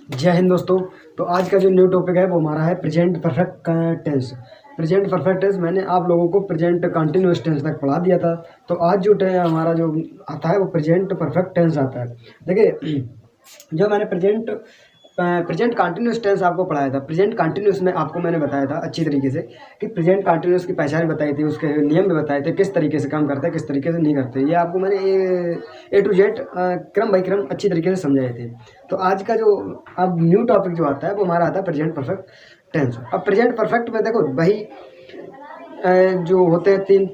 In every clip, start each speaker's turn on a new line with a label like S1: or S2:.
S1: जय हिंद दोस्तों। तो आज का जो न्यू टॉपिक है वो हमारा है present perfect tense. Present perfect tense मैंने आप लोगों को प्रेजेंट कंटिन्यूअस टेंस तक पढ़ा दिया था। तो आज जो हमारा जो आता है वो प्रेजेंट परफेक्ट टेंस आता है। देखिए, जो मैंने प्रेजेंट कंटिन्यूअस टेंस आपको पढ़ाया था, प्रेजेंट कंटिन्यूअस में आपको मैंने बताया था अच्छी तरीके से कि प्रेजेंट कंटिन्यूअस की पहचान बताई थी, उसके नियम भी बताए थे, किस तरीके से काम करता है, किस तरीके से नहीं करते। ये आपको मैंने ए टू जेड क्रम बाई क्रम अच्छी तरीके से समझाए थे। तो आज का जो अब न्यू टॉपिक जो आता है वो हमारा आता है प्रेजेंट परफेक्ट टेंस। अब प्रेजेंट परफेक्ट में देखो वही जो होते हैं तीन,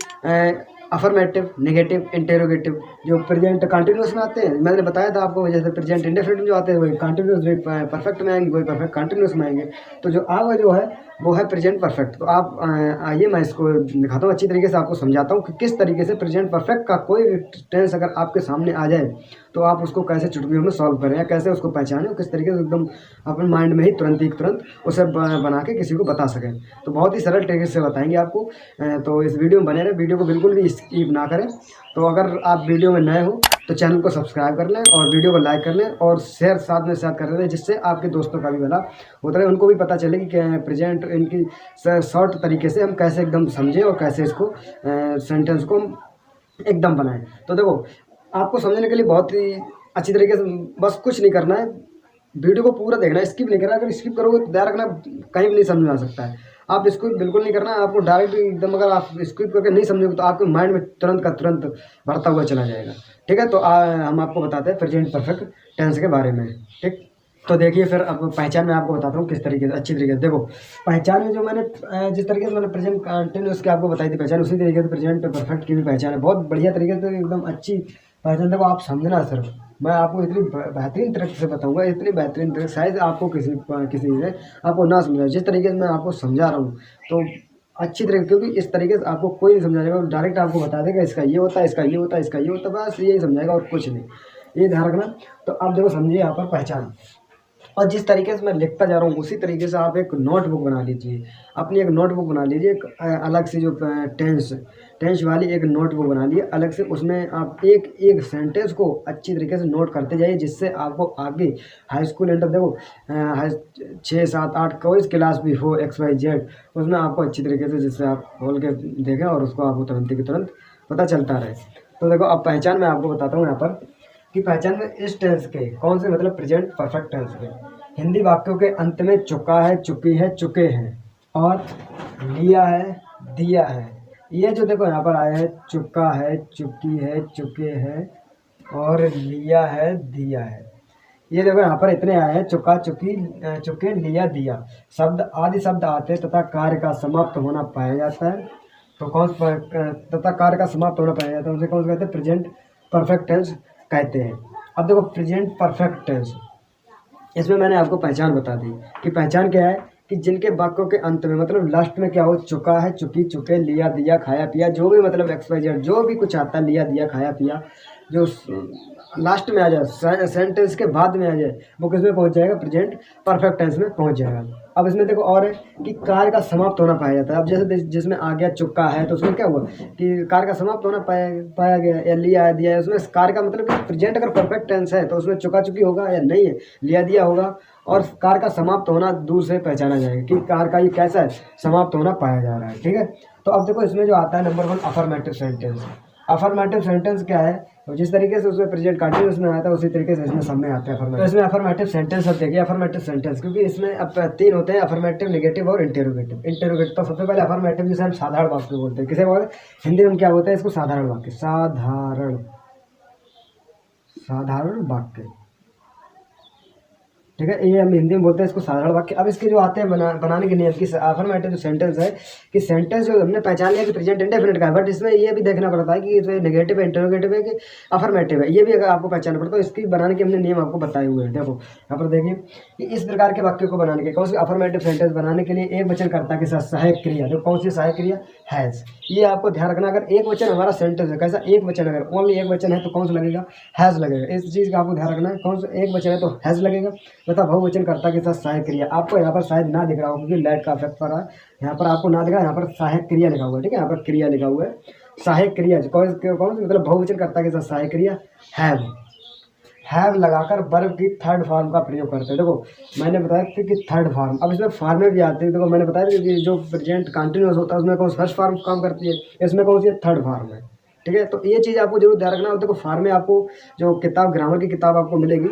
S1: अफर्मेटिव, नेगेटिव, इंटेरोगेटिव, जो प्रेजेंट कंटिन्यूअस में आते हैं। मैंने बताया था आपको, जैसे प्रेजेंट इंडेफिनिट जो आते हैं वही कंटिन्यूअस परफेक्ट में आएंगे, वही परफेक्ट कंटिन्यूअस में आएंगे। तो जो आगे जो है वो है प्रेजेंट परफेक्ट। तो आप आइए मैं इसको दिखाता हूँ अच्छी तरीके से, आपको समझाता हूँ कि किस तरीके से प्रेजेंट परफेक्ट का कोई भी टेंस अगर आपके सामने आ जाए तो आप उसको कैसे चुटकियों में सॉल्व करें या कैसे उसको पहचानें और किस तरीके से एकदम अपने माइंड में ही तुरंत उसे बना के किसी को बता सकें। तो बहुत ही सरल तरीके से बताएंगे आपको। तो इस वीडियो में बने रहे, वीडियो को बिल्कुल भी स्किप ना करें। तो अगर आप वीडियो में नए हो तो चैनल को सब्सक्राइब कर लें और वीडियो को लाइक कर लें और शेयर साथ में कर लें, जिससे आपके दोस्तों का भी भला होता है, उनको भी पता चले कि प्रेजेंट इनकी शॉर्ट तरीके से हम कैसे एकदम समझें और कैसे इसको सेंटेंस को एकदम बनाएं। तो देखो, आपको समझने के लिए बहुत ही अच्छी तरीके से बस कुछ नहीं करना है, वीडियो को पूरा देखना है, स्किप नहीं करना। अगर स्किप करोगे तो ध्यान रखना कहीं भी नहीं समझ में आ सकता है। आप इसको बिल्कुल नहीं करना है, आपको डायरेक्ट एकदम अगर आप स्किप करके नहीं समझोगे तो आपके माइंड में तुरंत का तुरंत बढ़ता हुआ चला जाएगा। ठीक है, तो हम आपको बताते हैं प्रेजेंट परफेक्ट टेंस के बारे में। ठीक, तो देखिए फिर अब पहचान में आपको बताता हूँ किस तरीके से अच्छी तरीके से। देखो, पहचान में जो मैंने जिस तरीके से मैंने प्रेजेंट कंटिन्यूअस की आपको बताई थी पहचान, उसी तरीके से प्रेजेंट परफेक्ट की भी पहचान है। बहुत बढ़िया तरीके से एकदम अच्छी पहचान। देखो, आप समझना सिर्फ, मैं आपको इतनी बेहतरीन तरीके से बताऊंगा, इतनी बेहतरीन तरीके से शायद आपको किसी से आपको ना समझा जिस तरीके से मैं आपको समझा रहा हूँ। तो अच्छी तरीके, क्योंकि इस तरीके से आपको कोई नहीं समझाएगा, डायरेक्ट आपको बता देगा इसका ये होता है, इसका ये होता है, इसका ये होता है, बस यही समझाएगा और कुछ नहीं। ये ध्यान रखना। तो आप देखो, समझिए यहाँ पर पहचान, और जिस तरीके से मैं लिखता जा रहा हूँ उसी तरीके से आप एक नोटबुक बना लीजिए, अपनी एक नोटबुक बना लीजिए, एक अलग से जो टेंस वाली एक नोटबुक बना लीजिए अलग से। उसमें आप एक एक सेंटेंस को अच्छी तरीके से नोट करते जाइए, जिससे आपको आगे हाई स्कूल इंटर, देखो 6, 7, 8 कोई क्लास भी हो XYZ, उसमें आपको अच्छी तरीके से जिससे आप खोल के देखें और उसको आपको तुरंत की तुरंत पता चलता रहे। तो देखो, अब पहचान मैं आपको बताता हूँ यहाँ पर कि पहचान में इस टेंस के कौन से, मतलब प्रेजेंट परफेक्ट टेंस के हिंदी वाक्यों के अंत में चुका है, चुकी है, चुके हैं और लिया है, दिया है। ये जो देखो यहाँ पर आया है, चुका है, चुकी है, चुके हैं और लिया है, दिया है। ये देखो यहाँ पर इतने आए हैं, चुका, चुकी, चुके, लिया, दिया। शब्द आदि शब्द आते तथा कार्य का समाप्त होना पाया जाता है। तो तथा कार्य का समाप्त होना पाया जाता है, उसे कौन सा कहते हैं? प्रेजेंट परफेक्ट टेंस कहते हैं। अब देखो, प्रेजेंट परफेक्ट टेंस, इसमें मैंने आपको पहचान बता दी कि पहचान क्या है कि जिनके वाक्यों के अंत में, मतलब लास्ट में क्या हो, चुका है, चुकी, चुके, लिया, दिया, खाया, पिया, जो भी मतलब XYZ जो भी कुछ आता है, लिया, दिया, खाया, पिया, जो लास्ट में आ जाए, सेंटेंस के बाद में आ जाए, वो किस में पहुंच जाएगा? प्रेजेंट परफेक्ट टेंस में पहुंच जाएगा। अब इसमें देखो और है कि कार्य का समाप्त होना पाया जाता है। अब जैसे जिसमें आ गया चुका है तो उसमें क्या हुआ कि कार्य का समाप्त होना पाया गया, या लिया है, दिया है। उसमें कार्य का मतलब कि प्रेजेंट अगर परफेक्ट टेंस है तो उसमें चुका, चुकी होगा या नहीं है, लिया, दिया होगा। और कार्य का समाप्त होना दूर से पहचाना जाएगा कि कार्य का ये कैसा है, समाप्त होना पाया जा रहा है। ठीक है, तो अब देखो इसमें जो आता है number 1, affirmative sentence. Affirmative sentence क्या है? तो जिस तरीके से उसमें प्रेजेंट कंटिन्यूअस में आया था उसी तरीके से इसमें सामने आता है। तो इसमें अफर्मेटिव सेंटेंस, अब देखिए अफर्मेटिव सेंटेंस, क्योंकि इसमें अब 3 होते हैं, अफर्मेटिव, नेगेटिव और इंटेरोगेटिव। इंटेरोगेटिव तो सबसे पहले अफर्मेटिव जिसे हम साधारण वाक्य बोलते हैं, किसे बोलते हैं हिंदी में, क्या बोलते हैं इसको? साधारण वाक्य। साधारण वाक्य, ठीक है, ये हम हिंदी में बोलते हैं इसको साधारण वाक्य। अब इसके जो आते हैं बनाने के नियम की, अफर्मेटिव जो सेंटेंस है कि सेंटेंस जो हमने पहचान लिया कि प्रेजेंट इंडेफिनिट का है, बट इसमें ये भी देखना पड़ता है कि ये नेगेटिव है, इंटरोगेटिव है कि अफर्मेटिव है। ये भी अगर आपको पहचानना पड़ता है, तो इसकी बनाने के हमने नियम आपको बताए हुए हैं। देखो यहाँ पर देखिए कि इस प्रकार के वाक्यों को बनाने के, कौन सी अफर्मेटिव सेंटेंस बनाने के लिए एक वचनकर्ता के साथ सहायक क्रिया, जो कौन सी सहायक क्रिया? हैज। ये आपको ध्यान रखना, अगर एक वचन हमारा सेंटेंस है, कैसा एक वचन, अगर ओनली एक वचन है तो कौन सा लगेगा? हैज लगेगा। इस चीज़ का आपको ध्यान रखना है, कौन सा एक वचन है तो हैज लगेगा, तथा बहुवचन कर्ता के साथ सहायक क्रिया। आपको यहाँ पर शायद ना दिख रहा हो क्योंकि लाइट का इफेक्ट पड़ रहा है, यहाँ पर आपको ना दिख रहा है, यहाँ पर सहायक क्रिया लिखा हुआ है। ठीक है, यहाँ पर क्रिया लिखा हुआ है, सहायक क्रिया कौन सी? मतलब बहुवचन कर्ता के साथ सहायक क्रिया हैव। हैव लगाकर वर्ब की थर्ड फॉर्म का प्रयोग करते हैं। देखो मैंने बताया था कि थर्ड फॉर्म, अब इसमें फॉर्में भी आती है। देखो मैंने बताया था कि जो प्रेजेंट कंटिन्यूअस होता है उसमें कौन फर्स्ट फॉर्म काम करती है, इसमें कौन सी है, थर्ड फॉर्म है। ठीक है, तो ये चीज़ आपको जरूर ध्यान रखना। देखो फॉर्में आपको जो किताब ग्रामर की किताब आपको मिलेगी,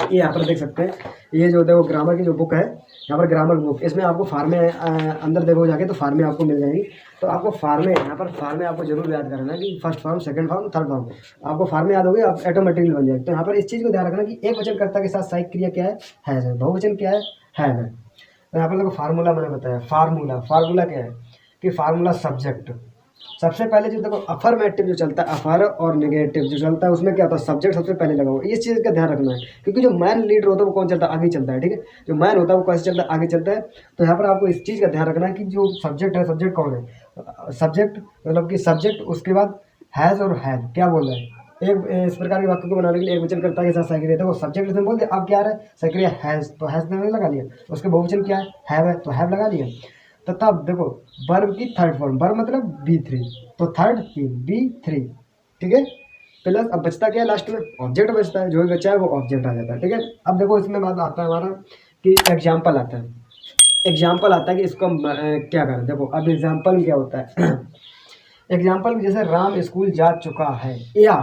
S1: ये यहाँ पर देख सकते हैं, ये जो देखो ग्रामर की जो बुक है, यहाँ पर ग्रामर बुक, इसमें आपको फार्मे अंदर देखो जाके तो फार्मे आपको मिल जाएंगी। तो आपको फार्मे, यहाँ पर फार्मे आपको जरूर याद करना है कि first form, second form, third form. आपको फार्मे याद हो गए, आप ऑटोमेटिकली बन जाएगी। तो यहाँ पर इस चीज़ को ध्यान रखना कि एक वचनकर्ता के साथ सहायक क्रिया क्या है, बहुवचन क्या है। तो यहाँ पर देखो फार्मूला मैंने बताया, फार्मूला क्या है कि फार्मूला सब्जेक्ट, सबसे पहले जो देखो अफर्मेटिव जो चलता है, अफर और नेगेटिव जो चलता है उसमें क्या होता है, सब्जेक्ट सबसे पहले लगा हुआ। इस चीज़ का ध्यान रखना है, क्योंकि जो मैन लीडर होता है वो कौन चलता है, आगे चलता है। ठीक है, जो मैन होता है वो कैसे चलता है, आगे चलता है। तो यहाँ पर आपको इस चीज़ का ध्यान रखना है कि जो सब्जेक्ट है, सब्जेक्ट कौन है, सब्जेक्ट मतलब कि सब्जेक्ट, उसके बाद हैज़ और हैव क्या बोल रहे हैं। एक इस प्रकार के वाक्य को बनाने के लिए एक वचन करता के साथ सक्रिय, देखो सब्जेक्ट इसमें बोल दिया, अब क्या है सक्रिय हैज़, तो हैज़ ने लगा लिया। उसके बहुवचन क्या है, हैव है, तो हैव लगा लिया। तो तब देखो वर्ब की थर्ड फॉर्म, वर्ब मतलब B3, तो थर्ड की B3। ठीक है, प्लस अब बचता क्या है लास्ट में, ऑब्जेक्ट बचता है, जो भी बचा है वो ऑब्जेक्ट आ जाता है। ठीक है, अब देखो इसमें बात आता है हमारा कि एग्जाम्पल आता है, एग्जाम्पल आता है कि इसको हम क्या करें। देखो अब एग्जाम्पल क्या होता है एग्जाम्पल जैसे राम स्कूल जा चुका है, या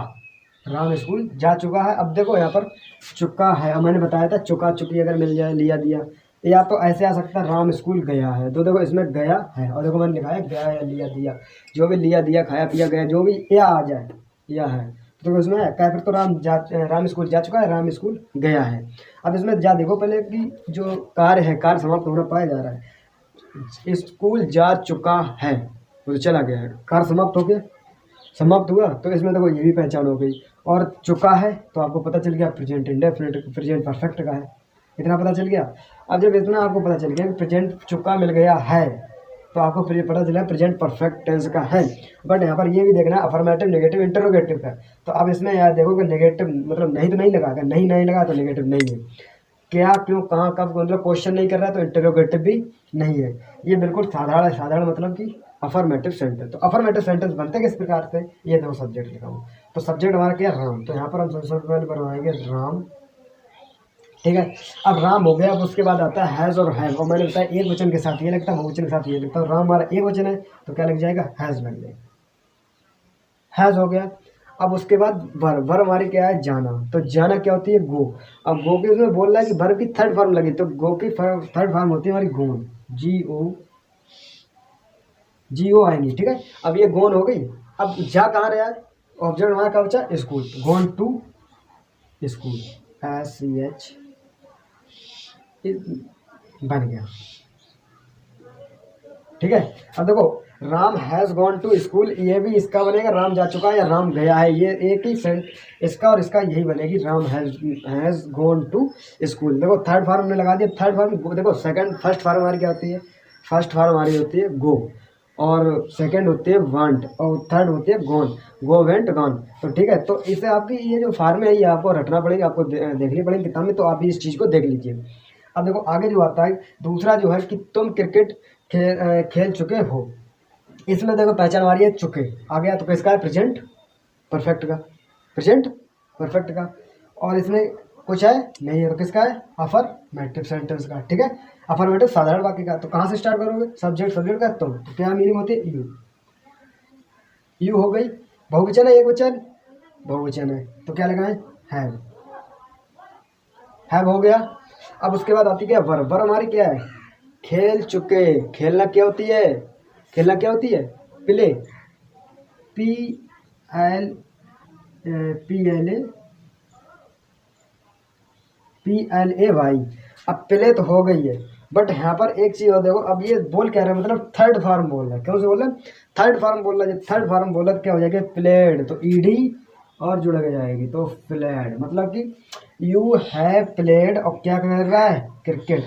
S1: राम स्कूल जा चुका है। अब देखो यहाँ पर चुका है, अब मैंने बताया था चुका चुकी अगर मिल जाए, लिया दिया, या तो ऐसे आ सकता है राम स्कूल गया है। तो देखो इसमें गया है, और देखो मैंने लिखा है गया या लिया दिया, जो भी लिया दिया, खाया पिया गया, जो भी या आ जाए, या है तो देखो इसमें क्या, फिर तो राम स्कूल जा चुका है, राम स्कूल गया है। अब इसमें जा देखो पहले कि जो कार्य है, कार्य समाप्त होना पाया जा रहा है, स्कूल जा चुका है तो चला गया है, कार्य समाप्त हो गया, समाप्त हुआ। तो इसमें देखो ये भी पहचान हो गई। और चुका है तो आपको पता चल गया प्रेजेंट इंडेफिनिट, प्रेजेंट परफेक्ट का है, इतना पता चल गया। अब जब इतना आपको पता चल गया कि प्रेजेंट चुका मिल गया है, तो आपको फिर पता चला प्रेजेंट परफेक्ट टेंस का है। बट यहाँ पर ये भी देखना अफर्मेटिव, नेगेटिव, इंटरोगेटिव का। तो अब इसमें यार देखो कि नेगेटिव मतलब नहीं तो नहीं लगा, अगर नहीं लगा तो नेगेटिव नहीं है। क्या, क्यों, कहाँ, कब, मतलब क्वेश्चन नहीं कर रहा है तो इंटरोगेटिव भी नहीं है। ये बिल्कुल साधारण मतलब कि अफर्मेटिव सेंटेंस। तो अफर्मेटिव सेंटेंस बनते किस प्रकार से, ये देखो सब्जेक्ट लिखा हूँ, तो सब्जेक्ट हमारा क्या, राम। तो यहाँ पर हम सबसे पहले बनवाएंगे राम। ठीक है, अब राम हो गया। अब उसके बाद आता है हैज़ और हैव, और मैंने बताया एक वचन के साथ ये लगता है, बहुवचन के साथ ये लगता है। राम हमारा एक वचन है तो क्या लग जाएगा, हैज़ लग जाएगा, हैज़ हो गया। अब उसके बाद वर्ब हमारी क्या है, जाना। तो जाना क्या होती है, गो। अब गो के उसमें बोल रहा है कि वर्ब की थर्ड फॉर्म लगी, तो गो की थर्ड फॉर्म होती है हमारी गोन, G-O आएंगी। ठीक है, अब ये गोन हो गई। अब जा कहाँ रहा है, ऑब्जेक्ट हमारा कहाँ बचा, school, gone to school, SCH बन गया। ठीक है, अब देखो Ram has gone to school, ये भी इसका बनेगा, राम जा चुका है या राम गया है, ये एक ही सेंट, इसका और इसका यही बनेगी, Ram has gone to school. देखो थर्ड फॉर्म ने लगा दिया, थर्ड फॉर्म देखो सेकंड, फर्स्ट फॉर्म हमारी क्या होती है, फर्स्ट फॉर्म हमारी होती है गो, और सेकंड होती है वांट, और थर्ड होती है गॉन, गो वेंट गॉन। तो ठीक है, तो इससे आपकी ये जो फार्म है ये आपको रटना पड़ेगा, आपको देखनी पड़ेगी किताब में, तो आप इस चीज़ को देख लीजिए। अब देखो आगे जो आता है दूसरा जो है कि तुम क्रिकेट खेल चुके हो, इसमें देखो पहचान हमारी है चुके, आ गया तो किसका है, प्रेजेंट परफेक्ट का, प्रेजेंट परफेक्ट का। और इसमें कुछ है नहीं है तो किसका है, अफर्मेटिव सेंटेंस का। ठीक है, अफर्मेटिव साधारण वाक्य का। तो कहाँ से स्टार्ट करोगे, सब्जेक्ट का तुम, तो क्या मीनिंग होती है, यू हो गई। बहुवचन है, एक वचन बहुवचन है तो क्या लगाएं, हैव हो गया। अब उसके बाद आती क्या, वर्ब हमारी क्या है, खेल चुके, खेलना क्या होती है, खेलना क्या होती है, प्ले, PLAY। अब प्ले तो हो गई है, बट यहाँ पर एक चीज़ और देखो, अब ये बोल क्या रहा है, मतलब थर्ड फॉर्म बोल रहा है, क्यों से बोल रहा है, थर्ड फॉर्म बोल रहा है। जब थर्ड फॉर्म बोला तो क्या हो जाएगा, प्लेड, तो ED और जुड़ के जाएगी, तो प्लेड मतलब कि यू हैव प्लेड, और क्या कर रहा है, cricket,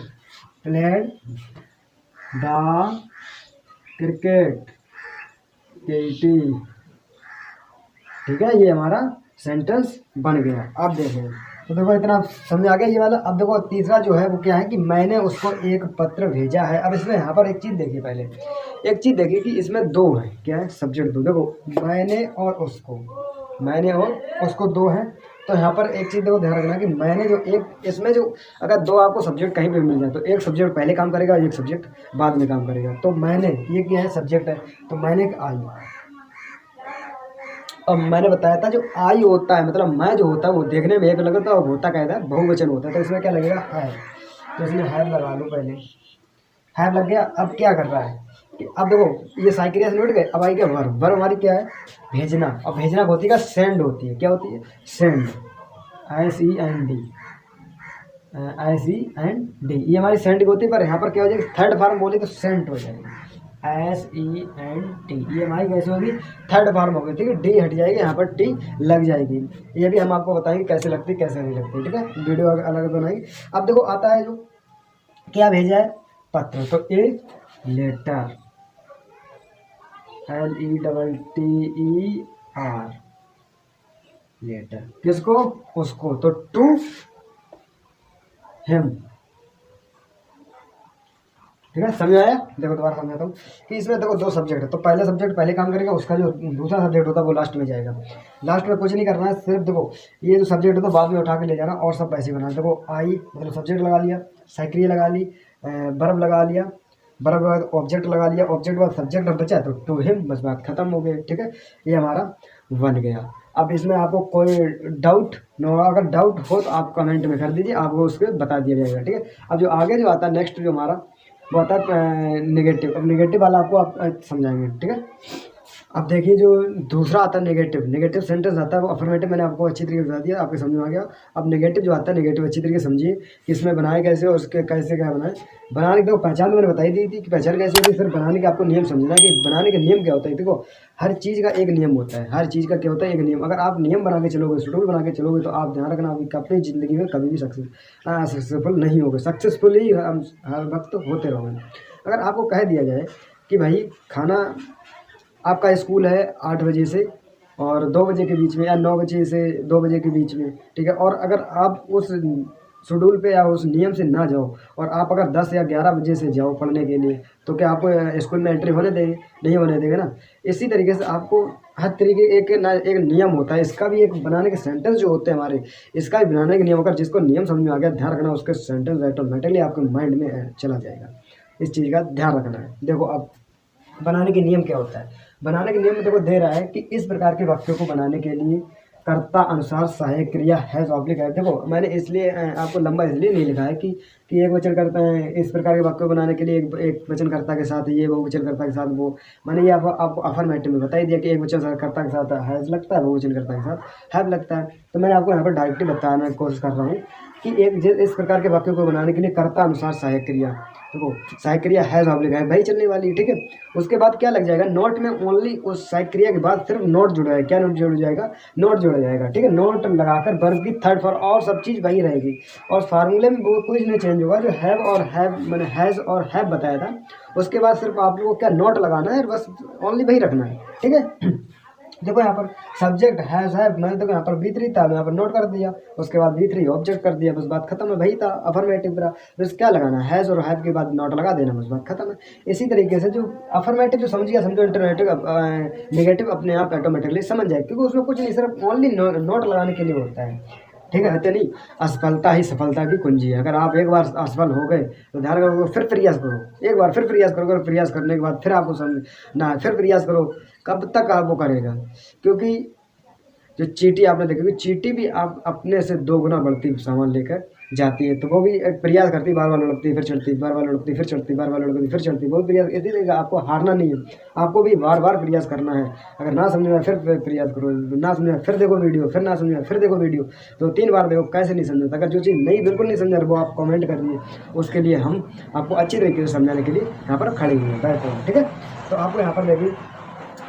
S1: played the cricket, KT। ठीक है, ये हमारा सेंटेंस बन गया। अब देखें तो देखो इतना समझ आ गया ये वाला। अब देखो तीसरा जो है वो क्या है कि मैंने उसको एक पत्र भेजा है। अब इसमें यहाँ पर एक चीज़ देखिए, पहले एक चीज़ देखिए कि इसमें दो है, क्या है, सब्जेक्ट दो। देखो मैंने और उसको, मैंने और उसको दो है, तो यहाँ पर एक चीज़ देखो ध्यान रखना कि मैंने जो एक इसमें जो अगर दो आपको सब्जेक्ट कहीं पे मिल जाए तो एक सब्जेक्ट पहले काम करेगा और एक सब्जेक्ट बाद में काम करेगा। तो मैंने ये क्या है सब्जेक्ट है, तो मैंने एक आई, अब मैंने बताया था जो आई होता है मतलब मैं जो होता है वो देखने में एक लगता है और होता क्या है बहुवचन होता है। तो इसमें क्या लगेगा है, तो इसमें हैव लगा लो पहले, हैव लग गया। अब क्या कर रहा है कि अब देखो ये साइक्रिया से लौट गए, अब आई क्या वर्ब, वर्ब हमारी क्या है भेजना, और भेजना होती है सेंड होती है, क्या होती है सेंड, SEND, SEND ये हमारी सेंड की होती है। पर यहाँ पर क्या हो जाएगी थर्ड फॉर्म बोले तो सेंट हो जाएगी, SENT ये हमारी कैसे होगी थर्ड फॉर्म होगी, ठीक है। डी हट जाएगी, यहाँ पर टी लग जाएगी। ये भी हम आपको बताएंगे कैसे लगती है कैसे नहीं लगती, ठीक है, वीडियो अलग बनाएंगे। अब देखो आता है जो क्या भेजा है पत्र, तो ए लेटर, LETTER लेटर, किसको उसको, तो टू हिम, ठीक है समझ आया। देखो दोबारा समझाता हूँ कि इसमें देखो दो सब्जेक्ट है, तो पहला सब्जेक्ट पहले काम करेगा, उसका जो दूसरा सब्जेक्ट होता है वो लास्ट में जाएगा। लास्ट में कुछ नहीं करना है, सिर्फ देखो ये जो सब्जेक्ट होता है बाद में उठा के ले जाना और सब पैसे बनाना। देखो आई मतलब सब्जेक्ट लगा लिया, साइक्रिया लगा ली, वर्ब लगा लिया, वर्ब के बाद ऑब्जेक्ट लगा लिया, ऑब्जेक्ट के बाद सब्जेक्ट बचा तो टू हिम, बस बात खत्म हो गई, ठीक है। ये हमारा बन गया। अब इसमें आपको कोई डाउट न होगा, अगर डाउट हो तो आप कमेंट में कर दीजिए, आपको उसके बता दिया जाएगा, ठीक है। अब जो आगे जो आता है नेक्स्ट जो हमारा वो आता है नेगेटिव। अब नेगेटिव वाला आपको आप समझाएंगे, ठीक है। अब देखिए जो दूसरा आता है नेगेटिव, नेगेटिव सेंटेंस आता है वो अफर्मेटिव मैंने आपको अच्छी तरीके से बता दिया, आपके समझ में आ गया। अब नेगेटिव जो आता है नेगेटिव अच्छी तरीके से समझिए कि इसमें बनाए कैसे और उसके कैसे क्या बनाए। बनाने की देखो पहचान तो मैंने बताई दी थी कि पहचान कैसे होती है, फिर बनाने के आपको नियम समझना कि बनाने के नियम क्या होता है। देखो हर चीज़ का एक नियम होता है, हर चीज़ का क्या होता है एक नियम। अगर आप नियम बना के चलोगे, शेड्यूल बना के चलोगे, तो आप ध्यान रखना आप अपनी ज़िंदगी में कभी भी सक्सेसफुल नहीं होगे, सक्सेसफुल ही हम हर वक्त होते रहोगे। अगर आपको कह दिया जाए कि भाई खाना आपका स्कूल है 8 बजे से और 2 बजे के बीच में, या 9 बजे से 2 बजे के बीच में, ठीक है, और अगर आप उस शेड्यूल पे या उस नियम से ना जाओ और आप अगर 10 या 11 बजे से जाओ पढ़ने के लिए, तो क्या आपको स्कूल में एंट्री होने देंगे? नहीं होने देंगे ना। इसी तरीके से आपको हर तरीके एक ना एक नियम होता है, इसका भी एक बनाने के सेंटेंस जो होते हैं हमारे, इसका भी बनाने के नियम, अगर जिसको नियम समझ में आ गया, ध्यान रखना उसके सेंटेंस ऑटोमेटिकली आपके माइंड में चला जाएगा। इस चीज़ का ध्यान रखना है। देखो अब बनाने के नियम क्या होता है, बनाने के नियम में देखो दे रहा है कि इस प्रकार के वाक्यों को बनाने के लिए कर्ता अनुसार सहायक क्रिया हैज ऑब्लिक है। देखो मैंने इसलिए आपको लंबा इसलिए नहीं लिखा है कि एक वचन करता है, इस प्रकार के वाक्य बनाने के लिए एक वचन कर्ता के साथ ये, वो वचन कर्ता के साथ वो। मैंने ये आपको अफर्मेटिव में बता ही दिया कि एक वचन कर्ता के साथ हैज लगता है, वो वचन कर्ता के साथ हैव लगता है। तो मैंने आपको यहाँ पर डायरेक्टली बताने की कोशिश कर रहा हूँ कि इस प्रकार के वाक्यों को बनाने के लिए कर्ता अनुसार सहायक क्रिया, देखो सहायक क्रिया हैज ऑब्लिक है भाई चलने वाली, ठीक है। उसके बाद क्या लग जाएगा नोट में, ओनली उस सहायक क्रिया के बाद सिर्फ नोट जुड़ा है, क्या नोट जुड़ जाएगा, नोट जोड़ा जाएगा, ठीक है। नोट लगाकर वर्ब की थर्ड फॉर और सब चीज़ वही रहेगी, और फार्मूले में वो कुछ नहीं चेंज होगा। जो हैव और हैव मैंने हैज़ और हैव बताया था, उसके बाद सिर्फ आप लोगों को क्या नोट लगाना है, बस ओनली वही रखना है, ठीक है। देखो यहाँ पर सब्जेक्ट हैज़ हैव, मैंने देखो यहाँ पर V3 था, यहाँ पर नोट कर दिया, उसके बाद V3 ऑब्जेक्ट कर दिया, बस बात खत्म है। वही था अफर्मेटिव का, बस क्या लगाना है हैज़ और हैव के बाद नोट लगा देना, बस बात खत्म है। इसी तरीके से जो अफर्मेटिव जो समझ गया समझो, इंटरनेटिव नेगेटिव अपने आप ऑटोमेटिकली समझ जाए, क्योंकि उसमें कुछ नहीं, सिर्फ ओनली नोट लगाने के लिए होता है, ठीक है। नहीं असफलता ही सफलता की कुंजी है। अगर आप एक बार असफल हो गए तो ध्यान रखो, फिर प्रयास करो, एक बार फिर प्रयास करोगे, प्रयास करने के बाद फिर आपको समझ ना, फिर प्रयास करो, कब तक आप वो करेगा। क्योंकि जो चींटी आपने देखी, चींटी भी आप अपने से 2 गुना बढ़ती सामान लेकर जाती है, तो वो भी एक प्रयास करती, बार बार लुढ़कती फिर चढ़ती, बार बार लुढ़कती फिर चढ़ती, बार बार लुढ़कती फिर चढ़ती, वो प्रयास। इसी तरीके आपको हारना नहीं है, आपको भी बार बार प्रयास करना है। अगर ना समझ में फिर प्रयास करो, ना समझ में फिर देखो वीडियो, फिर ना समझ में फिर देखो वीडियो, तो 3 बार देखो कैसे नहीं समझता। अगर जो चीज़ नहीं बिल्कुल नहीं समझा वो आप कमेंट कर दिए, उसके लिए हम आपको अच्छी तरीके से समझाने के लिए यहाँ पर खड़े हुए हैं, बैठे हैं, ठीक है। तो आपको यहाँ पर देखिए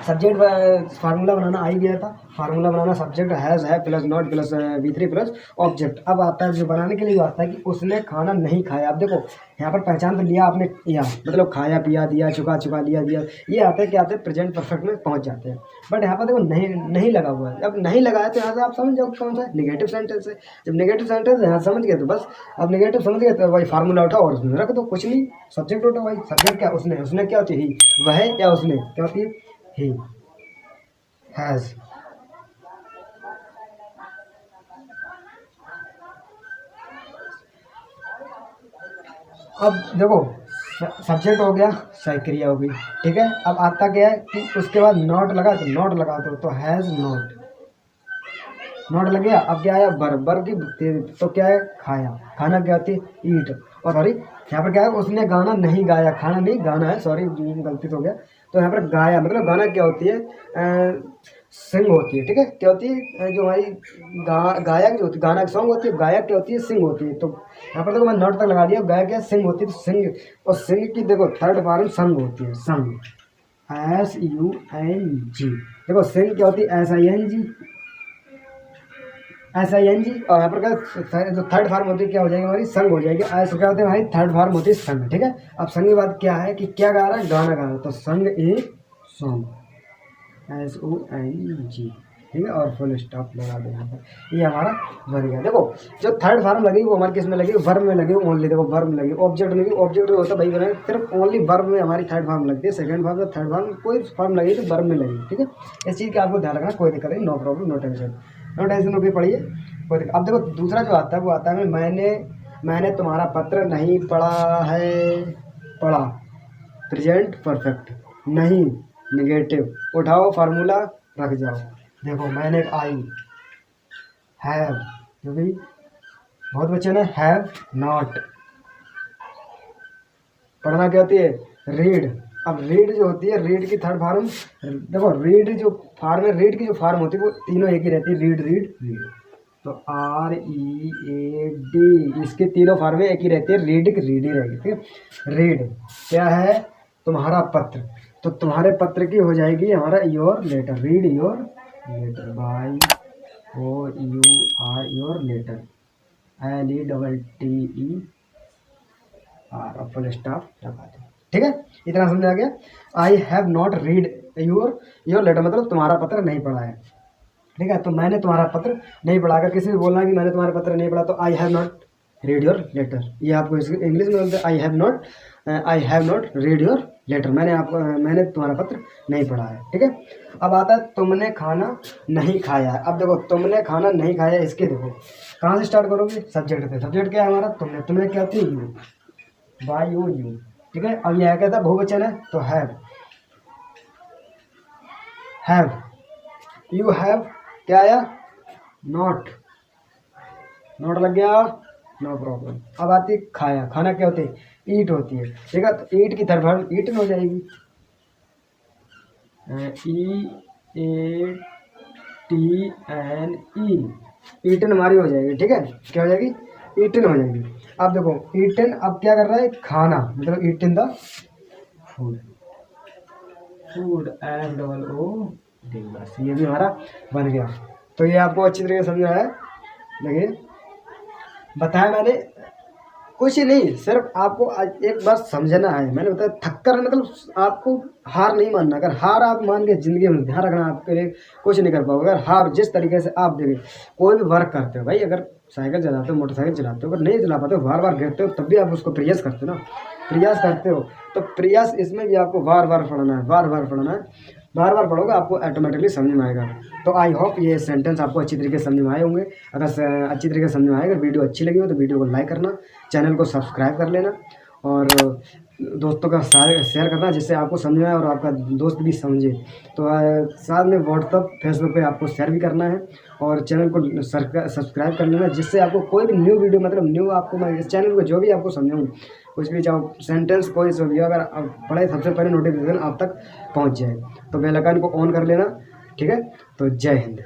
S1: सब्जेक्ट फार्मूला बनाना आ ही गया था, फार्मूला बनाना सब्जेक्ट हैज़ है plus not plus V3 plus object. अब आता है जो बनाने के लिए आता है कि उसने खाना नहीं खाया। अब देखो यहाँ पर पहचान तो लिया आपने, या मतलब खाया पिया दिया, चुका चुका लिया दिया, ये आता है क्या आते हैं प्रेजेंट परफेक्ट में पहुँच जाते हैं। बट यहाँ पर देखो नहीं लगा हुआ है। अब नहीं लगा है तो यहाँ से आप समझ जाओ कौन सा नेगेटिव सेंटेंस है। जब नेगेटिव सेंटेंस यहाँ समझ गए तो बस, अब नेगेटिव समझ गए तो वही फार्मूला उठाओ और उसमें रख दो, कुछ नहीं, सब्जेक्ट उठाओ भाई, सब्जेक्ट क्या उसने क्या होती है ही, वह या उसने क्या होती है ही, हैज़, अब देखो सब्जेक्ट हो गया, सही क्रिया हो गई, ठीक है। अब आता क्या है कि उसके बाद नॉट लगा, तो नॉट लगा दो, तो हैज़ नॉट, नॉट लग गया। अब क्या आया, वर्ब की, तो क्या है, खाया, खाना क्या होती है, ईट। और सॉरी यहाँ पर क्या है, उसने गाना नहीं गाया, खाना नहीं गाना है, सॉरी गलती तो हो गया। तो यहाँ पर गाया मतलब गाना क्या होती है, सिंग होती है, ठीक है। क्या होती है, जो हमारी गायक जो होती है, गाना सॉन्ग होती है, गायक क्या होती है, सिंग होती है। तो यहाँ पर देखो मैं नॉट तक लगा दिया, गायक क्या सिंग होती है, तो सिंग। और सिंग की देखो थर्ड फॉर्म संग होती है, संग, SUNG। देखो सिंग क्या होती है, SING, SING। और यहाँ पर क्या जो थर्ड फॉर्म होती है, क्या हो जाएगी हमारी, संग हो जाएगी। ऐसे क्या होते हैं भाई, थर्ड फॉर्म होती है संग, ठीक है। अब संग के बाद क्या है कि क्या गा रहा है, गाना गा रहा है, तो संग ए सॉन्ग, SONG, ठीक है। और फुल स्टॉप लगा दो यहाँ पर, ये हमारा बन गया। देखो जो थर्ड फॉर्म लगी वो हमारे किस में लगी, वर्ब में लगी ओनली। देखो वर्ब में लगी, ऑब्जेक्ट में लगी, ऑब्जेक्ट होता है भाई बना, सिर्फ ओनली वर्ब में हमारी थर्ड फॉर्म लगती है। सेकंड फॉर्म या थर्ड फॉर्म कोई फॉर्म लगी तो वर्ब में लगी, ठीक है। इस चीज़ का आपको ध्यान रखना, कोई दिक्कत नहीं, no problem, no tension, no tension होकर पढ़िए, कोई दिक्कत। अब देखो दूसरा जो आता है वो आता है मैंने तुम्हारा पत्र नहीं पढ़ा है, पढ़ा, प्रेजेंट परफेक्ट, नहीं निगेटिव, उठाओ फार्मूला रख जाओ। देखो मैंने आई, हैव, क्योंकि बहुत बच्चे ने हैव नॉट। पढ़ना क्या होती है, रीड। अब रीड जो होती है, रीड की थर्ड फॉर्म, देखो रीड जो फॉर्म है, रीड की जो फॉर्म होती है वो तीनों एक ही रहती है, रीड रीड रीड। तो READ, इसके तीनों फॉर्म में एक ही रहती है, रीड रीड ही रहेगी, ठीक है। रीड क्या है, तुम्हारा पत्र, तो तुम्हारे पत्र की हो जाएगी हमारा your letter, read your letter, by OUR your letter, LETTER, full stop लगा दो, ठीक है। इतना समझ आ गया। I have not read your letter, मतलब तुम्हारा पत्र नहीं पढ़ा है, ठीक है। तो मैंने तुम्हारा पत्र नहीं पढ़ा, अगर किसी से बोलना है कि मैंने तुम्हारा पत्र नहीं पढ़ा, तो I have not read your letter, ये आपको इंग्लिश में बोलते हैं, I have not read your letter, मैंने तुम्हारा पत्र नहीं पढ़ा है, ठीक है। अब आता है तुमने खाना नहीं खाया है। अब देखो तुमने खाना नहीं खाया, इसके देखो कहाँ से स्टार्ट करोगे, सब्जेक्ट से। सब्जेक्ट क्या है हमारा, तुमने क्या होती है, यू, बाय यू, ठीक है। अब यह कहता है बहुवचन है, तो हैव, यू हैव, क्या आया, नॉट लग गया, नो प्रॉब्लम। अब आती है खाया, खाना क्या होती है, ईट होती है, ठीक है। तो ईट की थर्ड फॉर्म ईटन हो जाएगी, EATNE, ईटन हमारी हो जाएगी, ठीक है। क्या हो जाएगी, ईटन हो जाएगी। अब देखो ईटन, अब क्या कर रहा है, खाना, मतलब ईटन द फूड, FOOD, बस ये भी हमारा बन गया। तो ये आपको अच्छी तरीके से समझ आया, देखिए बताया मैंने, कुछ ही नहीं, सिर्फ आपको एक बार समझना है। मैंने बताया थक्कर, मतलब आपको हार नहीं मानना। अगर हार आप मान के ज़िंदगी में ध्यान रखना, आपके लिए कुछ नहीं कर पाओगे। अगर हार, जिस तरीके से आप देखिए कोई भी वर्क करते हो भाई, अगर साइकिल चलाते हो, मोटरसाइकिल चलाते हो, अगर नहीं चला पाते हो, बार बार गिरते हो, तब भी आप उसको प्रयास करते हो ना, प्रयास करते हो, तो प्रयास इसमें भी आपको बार बार पढ़ना है, बार बार पढ़ना है, बार बार पढ़ोगे आपको ऑटोमेटिकली समझ में आएगा। तो आई होप ये सेंटेंस आपको अच्छी तरीके से समझ में आए होंगे। अगर अच्छी तरीके से समझ में आए, अगर वीडियो अच्छी लगी हो तो वीडियो को लाइक करना, चैनल को सब्सक्राइब कर लेना, और दोस्तों का शेयर करना, जिससे आपको समझ में आए और आपका दोस्त भी समझे। तो साथ में व्हाट्सअप, फेसबुक पे आपको शेयर भी करना है, और चैनल को सब्सक्राइब कर लेना, जिससे आपको कोई भी न्यू वीडियो, मतलब न्यू आपको मैं इस चैनल को जो भी आपको समझाऊँ, कुछ भी चाहो सेंटेंस कोई सा भी, अगर आप पढ़े सबसे पहले नोटिफिकेशन आप तक पहुंच जाए। तो बेल आइकन को ऑन कर लेना, ठीक है। तो जय हिंद।